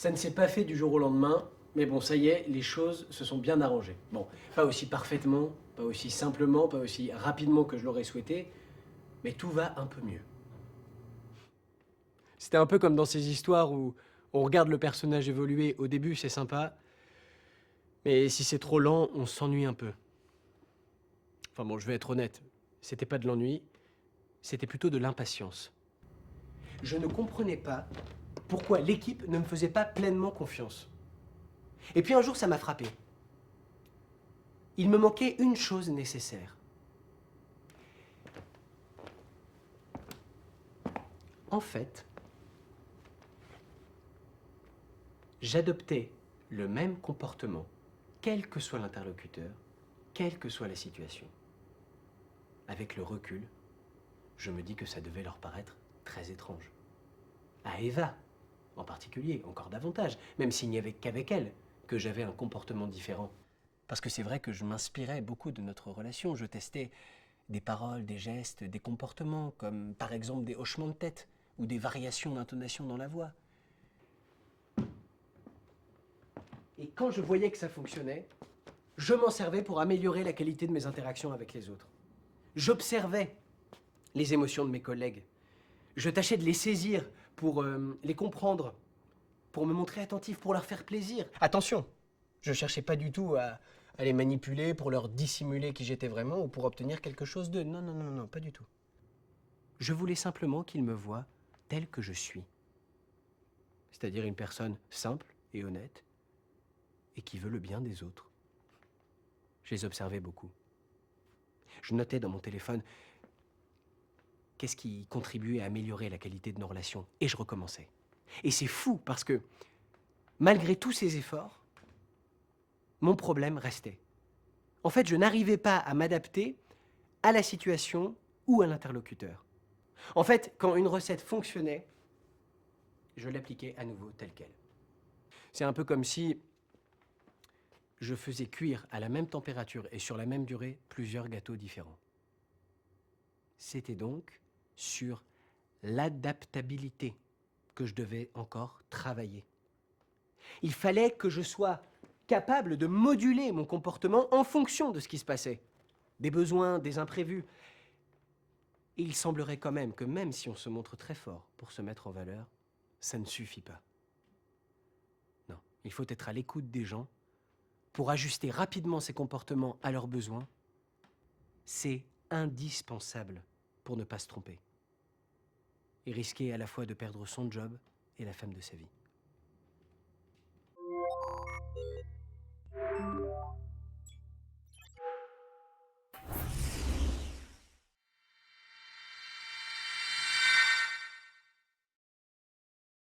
Ça ne s'est pas fait du jour au lendemain, mais bon, ça y est, les choses se sont bien arrangées. Bon, pas aussi parfaitement, pas aussi simplement, pas aussi rapidement que je l'aurais souhaité, mais tout va un peu mieux. C'était un peu comme dans ces histoires où on regarde le personnage évoluer, au début c'est sympa, mais si c'est trop lent, on s'ennuie un peu. Enfin bon, je vais être honnête, c'était pas de l'ennui, c'était plutôt de l'impatience. Je ne comprenais pas pourquoi l'équipe ne me faisait pas pleinement confiance. Et puis un jour, ça m'a frappé. Il me manquait une chose nécessaire. En fait, j'adoptais le même comportement, quel que soit l'interlocuteur, quelle que soit la situation. Avec le recul, je me dis que ça devait leur paraître très étrange. À Eva, en particulier, encore davantage, même s'il n'y avait qu'avec elle que j'avais un comportement différent. Parce que c'est vrai que je m'inspirais beaucoup de notre relation. Je testais des paroles, des gestes, des comportements, comme par exemple des hochements de tête ou des variations d'intonation dans la voix. Et quand je voyais que ça fonctionnait, je m'en servais pour améliorer la qualité de mes interactions avec les autres. J'observais les émotions de mes collègues. Je tâchais de les saisir pour les comprendre, pour me montrer attentif, pour leur faire plaisir. Attention, je cherchais pas du tout à les manipuler pour leur dissimuler qui j'étais vraiment ou pour obtenir quelque chose d'eux. Non, non, non, non, pas du tout. Je voulais simplement qu'ils me voient tel que je suis. C'est-à-dire une personne simple et honnête et qui veut le bien des autres. Je les observais beaucoup. Je notais dans mon téléphone qu'est-ce qui contribuait à améliorer la qualité de nos relations et je recommençais. Et c'est fou parce que malgré tous ces efforts, mon problème restait. En fait, je n'arrivais pas à m'adapter à la situation ou à l'interlocuteur. En fait, quand une recette fonctionnait, je l'appliquais à nouveau telle quelle. C'est un peu comme si je faisais cuire à la même température et sur la même durée plusieurs gâteaux différents. C'était donc sur l'adaptabilité que je devais encore travailler. Il fallait que je sois capable de moduler mon comportement en fonction de ce qui se passait, des besoins, des imprévus. Et il semblerait quand même que même si on se montre très fort pour se mettre en valeur, ça ne suffit pas. Non, il faut être à l'écoute des gens pour ajuster rapidement ses comportements à leurs besoins. C'est indispensable pour ne pas se tromper et risquer à la fois de perdre son job et la femme de sa vie.